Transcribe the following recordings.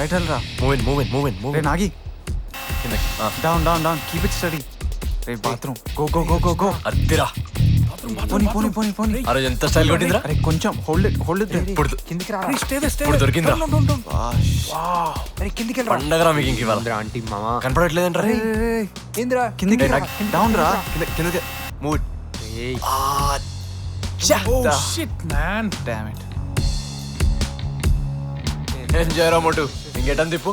Right వెళ్ళరా. Move రే Nagi, down down down, keep it steady. రే bathroom, go go go go go. అద్దిరా. పోనీ పోనీ పోనీ పోనీ. అరే ఎంత స్టైల్ కొట్టిందిరా. అరే కొంచెం హోల్డ్ ఇట్. ఇప్పుడు కిందికి రా. ఇప్పుడు దొరికిందిరా. అరే కిందికి వెళ్ళరా. పండగరా మీకు ఇంక ఇవాళ. ఆంటీ మామా కనపడట్లేదంట. ఏంద్రా కిందికి రా. డౌన్ రా. కిందకి మూవ్. Damn it. ఎంజాయ్ రా మోటు. ఇంకేటని తిప్పు.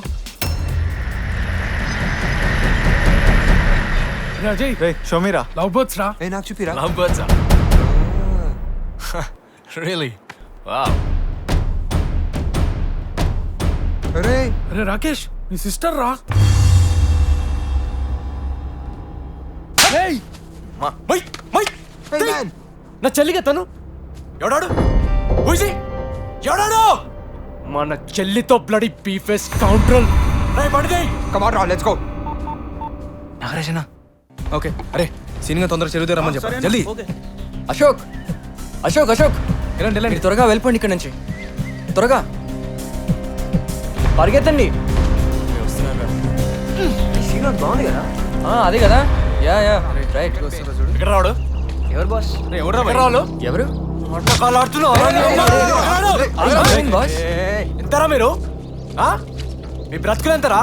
అజయ్ రే షోమీరా. లవ్ బర్డ్స్ రా. ఏ నాకు చూపిరా. Lamberts. Really? Wow. అరే అరే రాకేష్ నీ సిస్టర్ రా. నా చెల్లిగా తను ఎవడాడు? ఎవడాడు? మన చెల్లితో బ్లడీ పీఫెస్ కౌంటర్. కమ్ ఆన్ రా లెట్స్ గో. నాగరాజనా ఓకే. అరే సీనియర్ తొందరగా చెరువు రమ్మని చెప్పండి జల్దీ. అశోక్ అశోక్ అశోక్ వెళ్ళండి వెళ్ళండి. మీరు త్వరగా వెళ్ళిపోండి ఇక్కడ నుంచి, త్వరగా పరిగెత్తండి. బాగుంది కదా. అదే కదా. Yeah yeah right. ఇక్కడ రావడు. ఎవరు బాస్? ఎవరు రావాలి? ఎవరు బాస్? ఎంతరా మీరు? మీ బ్రతుకులు ఎంతరా?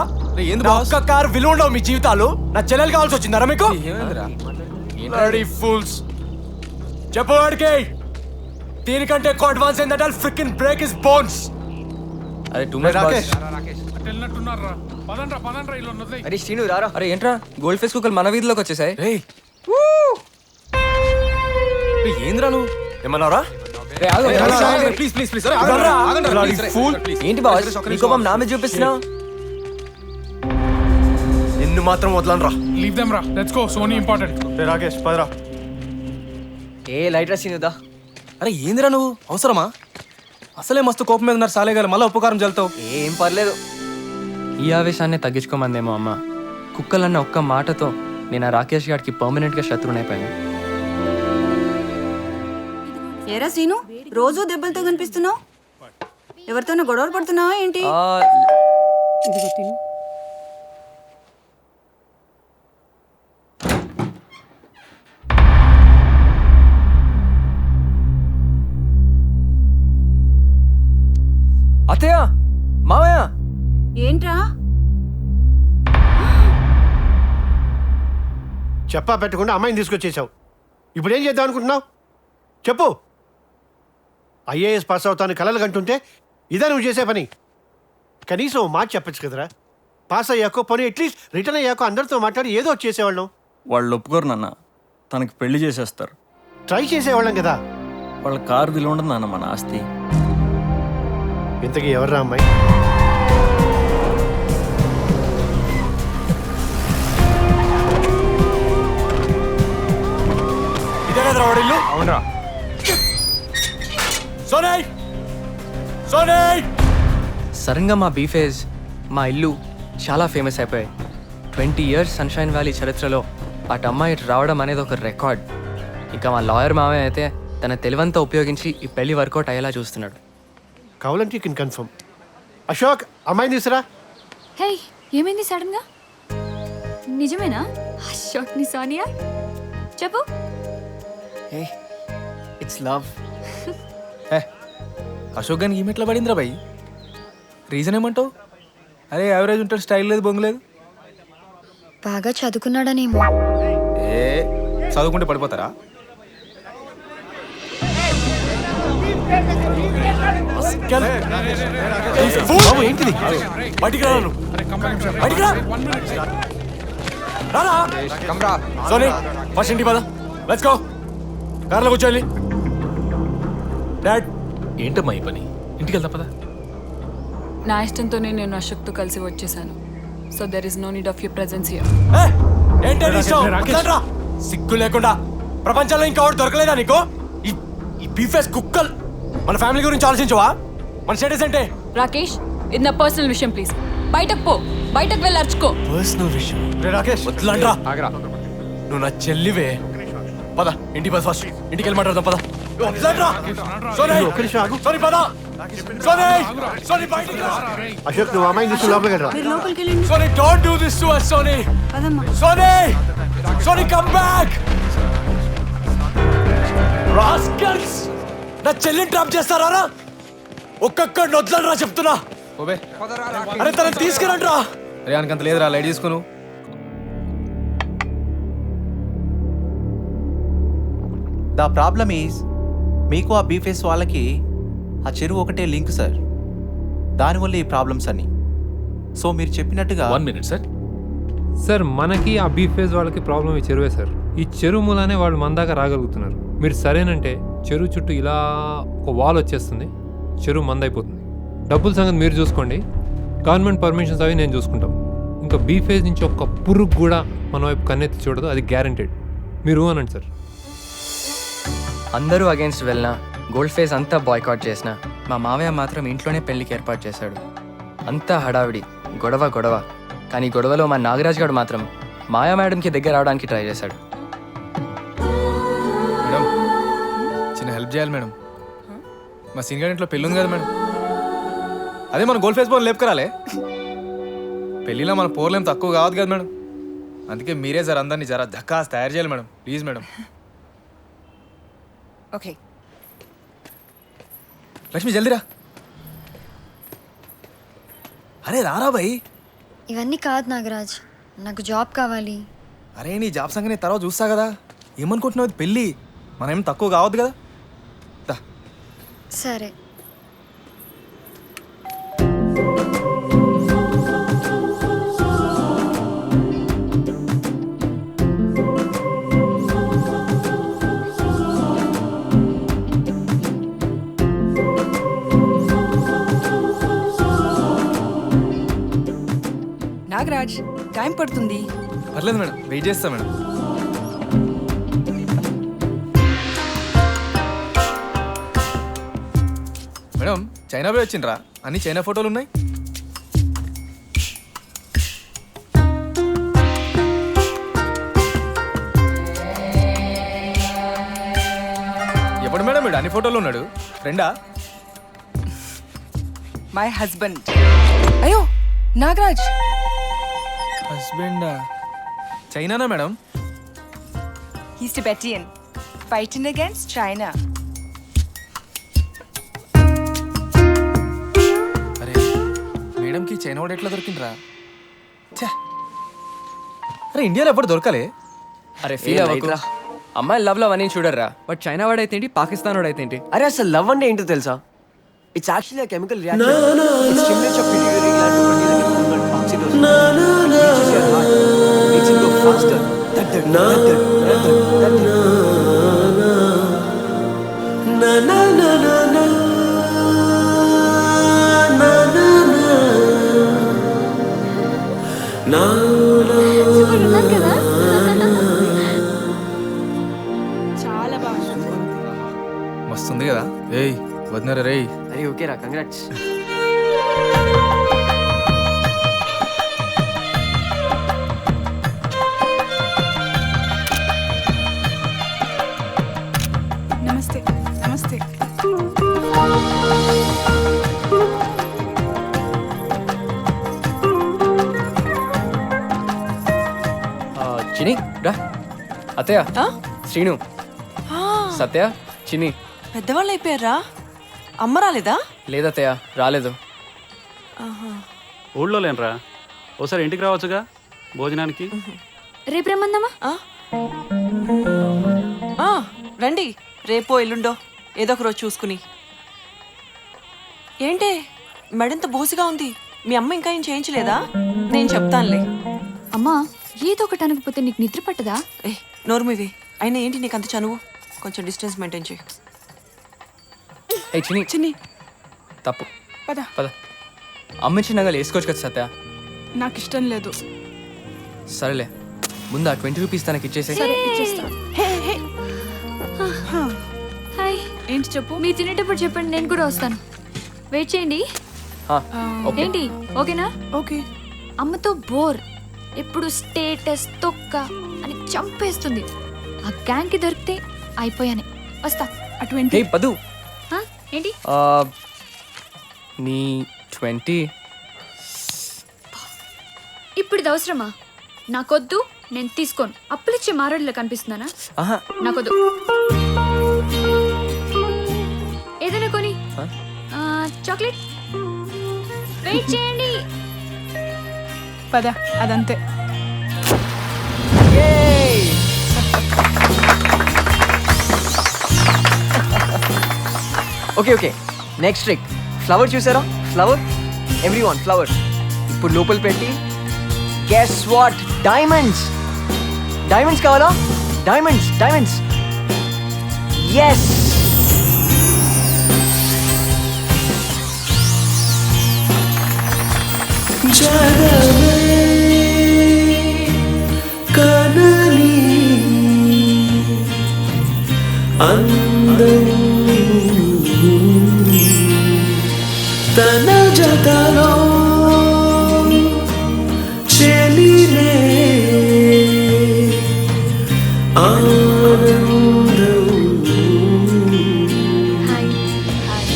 ఏంది నా బాస్? ఒక్క కారు విలువ ఉండవు మీ జీవితాలు. నా చెల్లెలు కావాల్సి వచ్చిందరా మీకు? ఏమైందిరా? Bloody fools. చెప్పు వాడికి దీనికంటే ఎక్కువ అడ్వాన్స్ ఏంటంటే ఫ్రికిన్ బ్రేక్ హిస్ బోన్స్. అరే టూ మచ్ బాస్. వెళ్ళినట్టున్నారు రా. పదండ్రా ఇల్లు ఉన్నది. అరే శ్రీను రారా. అరే ఏంట్రా గోల్డ్ ఫేస్ కుక్కలు మన వీధిలోకి వచ్చేసాయి. రేయ్ ఏంద్రా నువ్వు? ఏమన్నారా? Please please please. ఏంటి బాస్ నీ కోపం నా మీద చూపిస్తున్నావు? నిన్ను మాత్రం వదలనరా. లీవ్ దెమ్ రా. Let's go. సోనీ ఇంపార్టెంట్. రే రాకేష్ పదరా. ఏ లైట్ రా శ్రీను దా. అరే ఏందిరా నువ్వు? అవసరమా? అసలే మస్తు కోపం మీద ఉన్నారు సాలేగారు, మళ్ళీ ఉపకారం చల్లుతావు. ఏం పర్లేదు. ఈ ఆవేశాన్ని తగ్గించుకోమందేమో అమ్మ. కుక్కలన్న ఒక్క మాటతో నేను ఆ రాకేష్ గారికి పర్మనెంట్ గా శత్రువునైపోయాను. ఏరా సీను, రోజు దెబ్బలతో కనిపిస్తున్నావు. ఎవరితోనో గొడవలు పడుతున్నావా ఏంటి? ఇదిగో తిను. అత్తయ్య మావయ్య. ఏంట్రా? చెప్పా పెట్టకుండా అమ్మాయిని తీసుకొచ్చేసావు. ఇప్పుడు ఏం చేద్దాం అనుకుంటున్నావు చెప్పు. ఐఏఎస్ పాస్ అవుతాను కలలు కంటుంటే ఇదే నువ్వు చేసే పని. కనీసం ఓ మాట చెప్పచ్చు కదరా. పాస్ అయ్యాకో పోనీ అట్లీస్ట్ రిటర్న్ అయ్యాకో అందరితో మాట్లాడి ఏదో చేసేవాళ్ళం. వాళ్ళు ఒప్పుకోరు నాన్న, తనకి పెళ్లి చేసేస్తారు. ట్రై చేసేవాళ్ళం కదా. వాళ్ళ కారు విలువ ఉండదు నాన్న మన ఆస్తి. ఇంతకీ ఎవర్రా అమ్మాయి? ఇదే కదరా వాడి ఇల్లు? అవునరా. సోనీ సోనీ. సడన్గా మా బీఫేజ్ మా ఇల్లు చాలా ఫేమస్ అయిపోయాయి. 20 years సన్షైన్ వ్యాలీ చరిత్రలో అటు అమ్మాయి ఇటు రావడం అనేది ఒక రికార్డ్. ఇంకా మా లాయర్ మావయ్య అయితే తన తెలివంతా ఉపయోగించి ఈ పెళ్లి వర్కౌట్ అయ్యేలా చూస్తున్నాడు. కావాలంటే యూ కెన్ కన్ఫర్మ్. అశోక్ అమ్మాయిని తీసురా. హే ఏమైంది సడన్ గా? నిజమేనా? అశోక్ ని సోనియా చెప్పు. It's love. అశోక్ గానికి ఈ మెట్ల పడిందిరా భయ్. రీజన్ ఏమంటావు? అరే యావరేజ్ ఉంటాడు, స్టైల్ లేదు, బొంగు లేదు. బాగా చదువుకున్నాడనేమో. ఏ చదువుకుంటే పడిపోతారా? ఏంటిది? బయటికి రా. బయటికి రా. రారా. కమ్రా. సోనీ ఫస్ట్ ఇంటికి పద. Let's go. కార్లో కూర్చోవాలి. డాడ్ ఏంటమ్మా ఈ పని? ఇంటికి వెళ్తా పదా. నా ఇష్టంతోనే నేను అశోక్తో కలిసి వచ్చేసాను. So there is no need of your presence here. ఏంటి సిగ్గు లేకుండా ప్రపంచంలో ఇంకా ఒకటి దొరకలేదా నీకు? ఈ బీఫెస్ కుక్కల్ మన ఫ్యామిలీ గురించి ఆలోచించవా? మన స్టేటస్ అంటే? రాకేష్ ఇది నా పర్సనల్ విషయం, ప్లీజ్ బయటకు పో. బయటకు వెళ్ళి అర్చుకో. పర్సనల్ విషయం? రే రాకేష్ వద్దులంట్రా. నువ్వు నా చెల్లివే. పద ఇంటికి పద. ఫస్ట్ ఇంటికి వెళ్ళి మాట్లాడదాం పద. వదలరా. సోనీ ఒక్క నిమిషం ఆగు. సోనీ పద. సోనీ సోనీ బయటికి రా. అశోక్ నువ్వు అమ్మాయిని తీసుకుని లోపలికి వెళ్ళరా. మీరు లోపలికి వెళ్ళండి. Soni don't do this to us Soni. పదమ్మా. Soni Soni come back. Rascals నా చెల్లిని ట్రాప్ చేస్తారా? ఒక్కొక్కడిని వదలరా చెప్తున్నా. ఓబే అరే తనని తీసుకురండి రా. రే అంత లేదురా, లైట్ తీసుకోను. ద ప్రాబ్లమ్ ఈజ్ మీకు ఆ బీఫేస్ వాళ్ళకి ఆ చెరువు ఒకటే లింక్ సార్. దానివల్ల ఈ ప్రాబ్లమ్స్ అన్ని. సో మీరు చెప్పినట్టుగా 1 minute సార్. సార్ మనకి ఆ బీ ఫేజ్ వాళ్ళకి ప్రాబ్లం ఈ చెరువే సార్. ఈ చెరువు మూలానే వాళ్ళు మన దాకా రాగలుగుతున్నారు. మీరు సరేనంటే చెరువు చుట్టూ ఇలా ఒక వాల్ వచ్చేస్తుంది, చెరువు మందైపోతుంది. డబ్బుల సంగతి మీరు చూసుకోండి, గవర్నమెంట్ పర్మిషన్స్ అవి నేను చూసుకుంటాం. ఇంకా బీ ఫేజ్ నుంచి ఒక్క పురుగు కూడా మన వైపు కన్నెత్తి చూడదు, అది గ్యారంటెడ్. మీరు అనండి సార్. అందరూ అగేన్స్ట్ వెళ్ళినా, గోల్డ్ ఫేజ్ అంతా బాయ్కాట్ చేసిన, మా మావయ్య మాత్రం ఇంట్లోనే పెళ్లికి ఏర్పాటు చేశాడు. అంతా హడావిడి, గొడవ గొడవ. కానీ గొడవలో మా నాగరాజ్ గారు మాత్రం మాయా మేడంకి దగ్గర రావడానికి ట్రై చేశాడు. మేడం చిన్న హెల్ప్ చేయాలి మేడం. మా సీనియర్ ఇంట్లో పెళ్ళి ఉంది కదా మేడం, అదే మన గోల్డ్ ఫేస్ బోన్ లేపుకరాలే. పెళ్ళిలో మన పోర్లేం తక్కువ కావద్దు కదా మేడం. అందుకే మీరే జర అందరినీ జర ధక్కాస్ తయారు చేయాలి madam, please madam. Okay. Lakshmi జల్దీరా. అరే రారా భయ్. ఇవన్నీ కాదు నాగరాజ్, నాకు జాబ్ కావాలి. అరే నీ జాబ్ సంగతి తర్వాత చూస్తా కదా. ఏమనుకుంటున్నావు, ఇది పెళ్ళి, మనం ఏం తక్కువ కావద్దు కదా. దా. సరే. నాగరాజ్ టైం పడుతుంది. పర్లేదు మేడం, వెయిట్ చేస్తా మేడం. మేడం చైనా పోయి వచ్చిండ్రా, అన్ని చైనా ఫోటోలు ఉన్నాయి. ఎప్పుడు మేడం వీడు అన్ని ఫోటోలు ఉన్నాడు? ఫ్రెండా? My husband. అయ్యో నాగరాజ్. హస్బెండా? చైనానా madam? He's Tibetan fighting against China. అరే మేడంకి చైనా వాడు ఎట్లా దొరికిండ్రా? ఛే! అరే ఇండియాలో ఎప్పుడు దొరకలే. అరే ఫీల్ అవ్వకు, అమ్మాయి లవ్ లవ్ అని చూడర్రా. బట్ చైనా వాడైతే ఏంటి, పాకిస్తాన్ వాడైతే ఏంటి? అరే అసలు లవ్ అంటే ఏంటో తెలుసా? It's actually chemical reaction. It's stimulates of pituitary gland to produce chemical oxytocin. Reaches your heart. Makes it go faster. చాలా బాగుంది. మస్తుంది కదా. ఏయ్ వదినరా రేయ్. అరే ఓకేరా, కంగ్రాట్స్. నమస్తే. నమస్తే. చిని రా. అత్తయ్య, ఆ? శ్రీను, ఆ, సత్య, చిని. పెద్దవాళ్ళు అయిపోయారా? అమ్మ రాలేదా? లేదత్తయ్య, రాలేదు. ఊళ్ళో లేనరా, ఓసారి ఇంటికి రావచ్చుగా భోజనానికి. రేపు రమ్మందామా? రండి, రేపో ఎల్లుండో ఏదో ఒక రోజు చూసుకుని. ఏంటే మెడంత బోసిగా ఉంది, మీ అమ్మ ఇంకా ఏం చేయించలేదా? నేను చెప్తానులే. అమ్మా, ఏదో ఒకటి అనకపోతే నీకు నిద్ర పట్టదా? ఏ నోర్మివి, అయినా ఏంటి నీకు అంత చనువు? కొంచెం డిస్టెన్స్ మెయింటైన్ చేయి. ఏ చిని, చిన్ని తప్పు. పద. పద. అమ్మ చిన్నగా వేసుకోవచ్చు కదా సత్య. నాకు ఇష్టం లేదు. సరేలే, ముందు ఆ 20 రూపీస్ తనకి ఇచ్చేసే. సరే ఇచ్చేస్తా. హే హే. హాయ్. ఏంటి చెప్పు. మీరు తినేటప్పుడు చెప్పండి, నేను కూడా వస్తాను. వెయిట్ చేయండి. ఏంటి ఓకేనా? ఓకే. అమ్మతో బోర్, ఎప్పుడు స్టేటస్ తొక్క అని చంపేస్తుంది. ఆ గ్యాంగ్కి దొరికితే అయిపోయానే. వస్తా. 20. హే పదు హ? ఏంటి నీ 20. ఇప్పుడు ఇది అవసరమా? నాకొద్దు, నేను తీసుకోను. అప్పులిచ్చే మారోడిలా కనిపిస్తున్నానా? ఆహా నాకొద్దు. ఏదైనా కొని. చాక్లెట్. వెయిట్ చేయండి. పద అదంతే. Okay okay next trick. Flower చూసారా? Flower everyone flower. ఇప్పుడు లోపల పెట్టి గెస్ వాట్? డైమండ్స్. డైమండ్స్ కావాలా? Diamonds diamonds. ఎస్. తన జతలో చెలినే ఆనందం. హాయ్. హాయ్.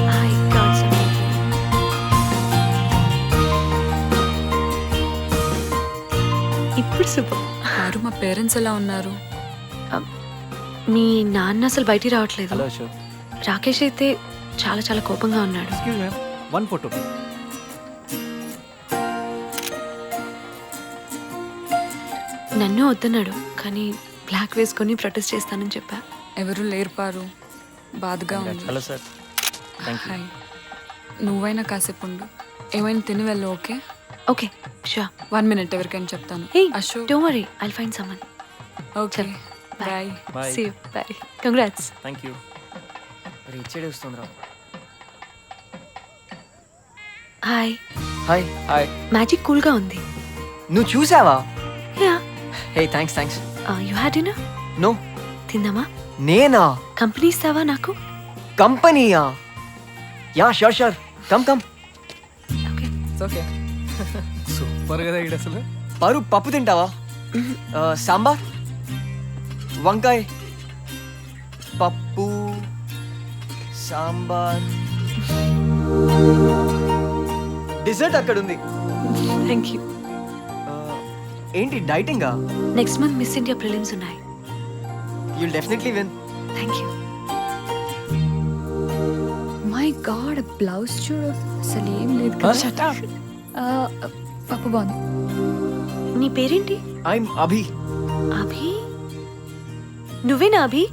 Hi guys. ఇప్పుడు సూపర్. వారు మా పేరెంట్స్ ఎలా ఉన్నారు? మీ నాన్న అసలు బయటికి రావట్లేదు. హలో అశోక్. రాకేష్ అయితే చాలా చాలా కోపంగా ఉన్నాడు. Excuse ma'am, one photo. నన్ను వద్దన్నాడు, కానీ బ్లాక్ వేసుకొని ప్రొటెస్ట్ చేస్తానని చెప్పా. ఎవరు లేరు పారు, బాధగా ఉంది. Hello sir. హాయ్. నువ్వైనా కాసేపు ఉండు, ఏమైనా తిని వెళ్ళు. Okay okay sure. 1 minute ఎవరికైనా చెప్తాను. Hey Ashok. Don't worry, I'll find someone. Okay bye. Bye. See you. Bye. Congrats. Thank you. Reach వస్తుందిరా. హాయ్. హాయ్. హాయ్. మ్యాజిక్ కూల్గా ఉంది. నువ్వు చూసావా? Yeah. Hey thanks thanks. You had dinner? No. తిందామా? నేనా? Company ఇస్తావా నాకు? కంపెనీయా? Yeah sure sure. Come come. Okay super కదా ఇది అసలు. పారు పప్పు తింటావా? సాంబార్, వంకాయ, పప్పు, సాంబార్. డిజర్ట్ అక్కడ ఉంది. Thank you. ఏంటి డైటింగా? Next month miss India prelims ఉన్నాయి. You'll definitely win. Thank you. My god, blouse చూడు, అసలు ఏం లేదు కదా. పప్పు బాగుంది. నీ పేరేంటి? ఐఎమ్ అభి. అభి? నువ్వేనా అభి?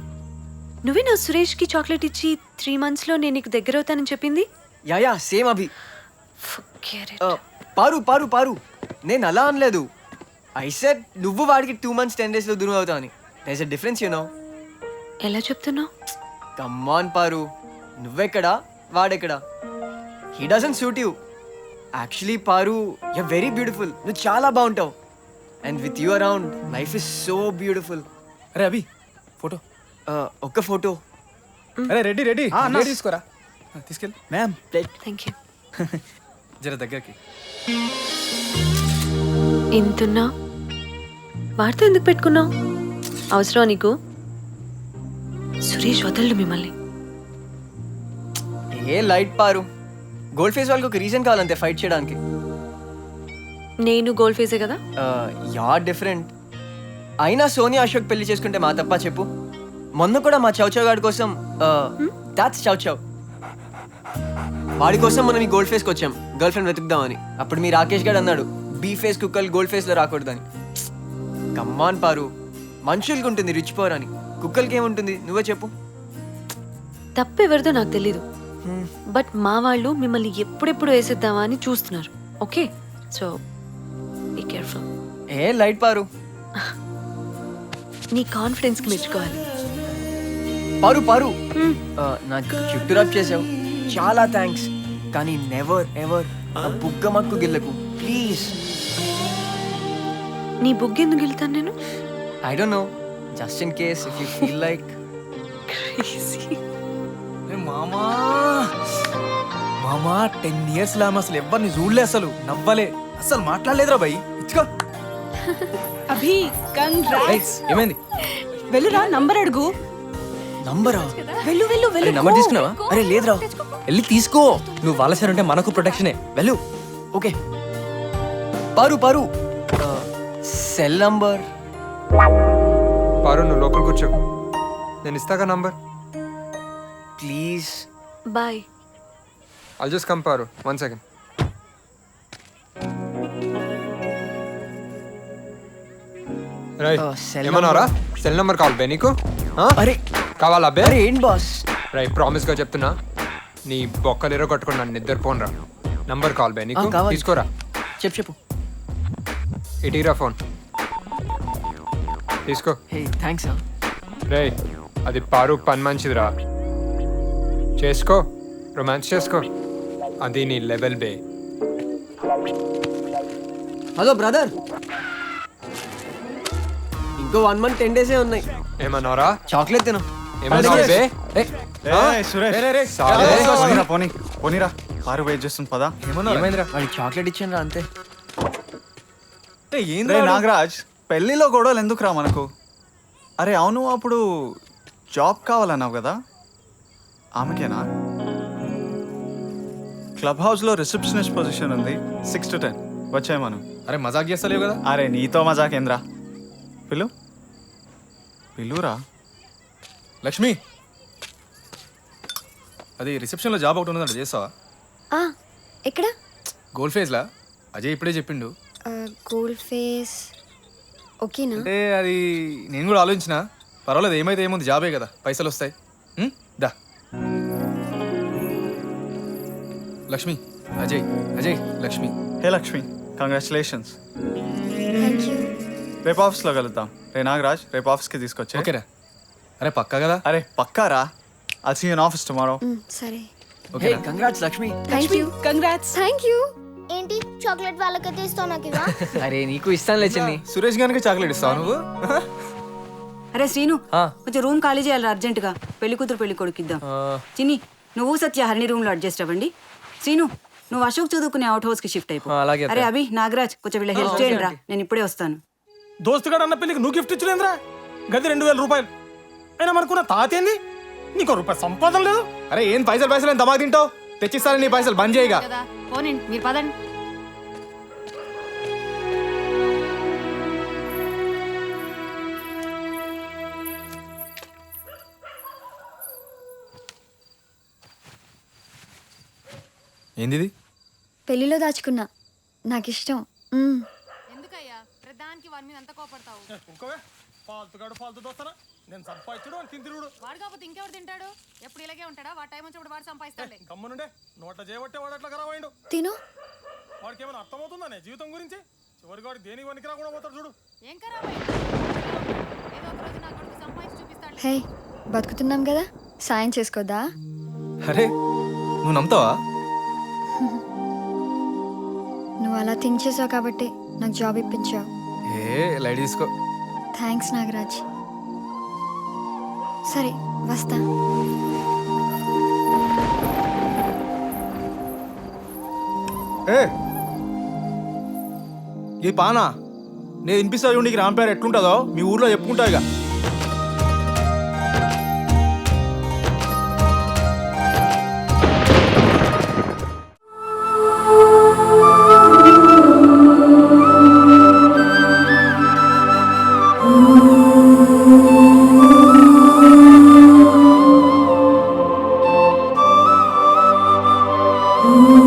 నువ్వేనా సురేష్కి చాక్లెట్ ఇచ్చి 3 months లో నేను నీకు దగ్గర అవుతానని చెప్పింది? యా యా సేమ్ అభి. పారు పారు పారు, నేను అలా అనలేదు. ఐ సెడ్ నువ్వు వాడికి 2 months 10 days లో దూరం అవుతావు అని. There is a difference you know. ఎలా చెప్తున్నావు? కమ్ ఆన్ పారు, నువ్వెక్కడా వాడెక్కడా? He doesn't suit you. Actually Paru, you are very beautiful. నువ్వు చాలా బాగుంటావు. And with you around life is so beautiful. అరే అభి ఫోటో. ఒక్క ఫోటో. అరే రెడీ రెడీ తీసుకోరా, తీసుకెళ్ళి. Ma'am thank you. జర దగ్గరికి. ఎంతున్నా వాడితో ఎందుకు పెట్టుకున్నావు? అవసరం నీకు? సురేష్ వదలడు మిమ్మల్ని. ఏ లైట్ పారు, గోల్డ్ ఫేస్ వాళ్ళకి ఒక రీజన్ కావాలంతే ఫైట్ చేయడానికి. నేను గోల్డ్ ఫేసే కదా. Yeah different. అయినా సోనియా అశోక్ పెళ్లి చేసుకుంటే మా తప్ప చెప్పు? మొన్న కూడా మా చౌచౌ గాడి కోసం, దాట్స్ చౌచౌ, వాడి కోసం మనం ఈ గోల్డ్ ఫేస్కి వచ్చాం గర్ల్ ఫ్రెండ్ వెతుకుదామని. అప్పుడు మీ రాకేష్ గారు అన్నాడు బీ ఫేస్ కుక్కలు గోల్డ్ ఫేస్లో రాకూడదని. కమ్మాన్ పారు, మనుషులకి ఉంటుంది రిచ్ పవర్ అని, కుక్కలకి ఏముంటుంది నువ్వే చెప్పు. తప్పు ఎవరిదో నాకు తెలీదు, బట్ మా వాళ్ళు మిమ్మల్ని ఎప్పుడెప్పుడు వేసేద్దామా అని చూస్తున్నారు. Okay, so be careful. ఏ లైట్ పారు, నీ కాన్ఫిడెన్స్కి మెచ్చుకోవాలి. పారు పారు, నా చుట్టూ రబ్ చేసావు, చాలా థ్యాంక్స్. కానీ నెవర్ ఎవర్ నా బుగ్గ మక్కు గిల్లకు ప్లీజ్. నీ బుగ్గ ఎందుకు వెళ్తాను నేను? I don't know, just in case if you feel like. మామా మామా అమ్మా 10 years లా అసలు ఎవరిని చూడలే, అసలు నవ్వలే, అసలు మాట్లాడలేదురా భయ్. ఇచ్చుకో. అభి కంగ్రాట్స్. ఏమైంది? వెళ్ళురా నంబర్ అడుగు. నంబరా? వెళ్ళు వెళ్ళు అరే వెళ్ళు. నంబర్ తీసుకున్నావా? అరే లేదురా. వెళ్ళి తీసుకో. నువ్వు వాళ్ళ సరే ఉంటే మనకు ప్రొటెక్షనే. వెళ్ళు. Okay. Paru Paru cell number. Paru నువ్వు లోపల కూర్చో, నేను ఇస్తాగా number. Please. Bye. I'll just come, Paru. 1 second. Cell ఏమన్నారా? సెల్ నెంబర్ కావాలి బే నీకు? అరే కావాలా బే? అరే ఏంటి బాస్? రై ప్రామిస్ గా చెప్తున్నా, నీ బొక్కలు ఎరో కట్టుకుని నన్ను నిద్రపోనరా. నంబర్ కావాలి బే నీకు? కావాలి. తీసుకోరా. చెప్పు. ఇటీరా ఫోన్ తీసుకో. Hey thanks. రే అది పారు పని మంచిదిరా, చేసుకో, రొమాన్స్ చేసుకో, అది నీ లెవెల్ బే. హలో బ్రదర్, ఇంకో 1 month 10 days ఉన్నాయి. ఏమన్నారా? చాక్లెట్ తిను. ఏమన్నావు బే? పోనీరా, పారు వెయిట్ చేస్తుంది పదా. ఏమైందిరా? వాడికి చాక్లెట్ ఇచ్చాను అంతే. రే నాగరాజ్, పెళ్లిలో గొడవలు ఎందుకురా మనకు? అరే అవును, అప్పుడు జాబ్ కావాలన్నావు కదా, ఆమెకేనా? క్లబ్ హౌస్లో రిసెప్షనిస్ట్ పొజిషన్ ఉంది, 6 to 10 వచ్చాయి మనం. అరే మజాక్ చేస్తలేవు కదా? అరే నీతో మజాకేంద్రా, పిలురా. లక్ష్మి, అది రిసెప్షన్లో జాబ్ ఒకటి ఉందంట, చేస్తావా? ఎక్కడ? గోల్డ్ ఫేజ్లా అజయ్ ఇప్పుడే చెప్పిండు. గోల్డ్ ఫేస్ ఓకేనా? అంటే అది నేను కూడా ఆలోచించిన, పర్వాలేదు, ఏమైతే ఏముంది, జాబే కదా, పైసలు వస్తాయి. దా లక్ష్మి, అజయ్ అజయ్ లక్ష్మి. హే లక్ష్మి, కంగ్రాచులేషన్స్. Thank you. రేపు ఆఫీస్లో కలుద్దాం. రే నాగరాజ్, రేపు ఆఫీస్కి తీసుకొచ్చే. ఓకేరా? అరే పక్కా కదా? అరే పక్కారా. I'll see you in office tomorrow. సరే. Hey congrats Lakshmi. Thank you. Congrats. Thank you. ఏంటి చాక్లెట్ వాళ్ళకైతే ఇస్తావు నాకు ఇవా? అరే నీకు ఇస్తానులే చిన్ని. సురేష్ గారికి చాక్లెట్ ఇస్తావు నువ్వు? అరే శ్రీను, కొంచెం రూమ్ ఖాళీ చేయాలి అర్జెంటుగా. పెళ్లి కూతురు పెళ్లి కొడుకిద్దాం. చిన్ని, నువ్వు సత్య హరిని రూమ్ లో అడ్జస్ట్ అవ్వండి. శ్రీను, నువ్వు అశోక్ చదువుకునే అవుట్ హౌస్ కి షిఫ్ట్ అయిపో. అలాగే. అరే అభి, నాగరాజ్ కొంచెం వీళ్ళ హెల్ప్ చేయండి రా, నేను ఇప్పుడే వస్తాను. దోస్తుగాడు అన్న పెళ్లికి నువ్వు గిఫ్ట్ ఇచ్చలేదురా? గది 2000 రూపాయలు అయినా మనకున్న తాతేంది, నీకు రూపాయి సంపాదన లేదు. అరే ఏం పైసలు ఏం దమా తింటావు? తెచ్చిస్తాను నీ పైసలు, బంద్ చేయగా. పోనండి మీరు పదండి. ఏంది? పెళ్లిలో దాచుకున్నా, నాకు ఇష్టం. ఎందుకయ్యా ప్రధానికి వాడి మీద అంత కోపడతావు? ఇంకోవే ఫాల్తుగాడు ఫాల్తు దోస్తానా? నేను సంపాదించడు అని తింతిరుడు. వాడు కాకపోతే ఇంకెవరు తింటాడు? ఎప్పుడు ఇలాగే ఉంటాడా? వాడు టైం వచ్చి వాడు సంపాదిస్తాడే. గమ్మునుండే, నోట్ల చేయబట్టే వాడు అట్లా ఖరాబ్ అయిండు. తిను. వాడికి ఏమైనా అర్థమవుతుందానే జీవితం గురించి? చివరికి వాడు దేనికి వనికి రాకుండా పోతాడు చూడు. ఏం ఖరాబ్ అయింది? ఏదో ఒక రోజు నా కొడుకు సంపాదించి చూపిస్తాడు. హే, బతుకుతున్నాం కదా, సాయం చేసుకోద్దా? అరే నువ్వు నమ్ముతావా? నువ్వు అలా థింక్ చేసావు కాబట్టి నాకు జాబ్ ఇప్పించావు. లైట్ తీసుకో. థ్యాంక్స్ నాగరాజ్. సరే వస్తా. ఈ పానా నేను వినిపిస్తా చూడు, నీకు రాంపేరు ఎట్లుంటుందో మీ ఊర్లో చెప్పుకుంటావు ఇక. Ooh.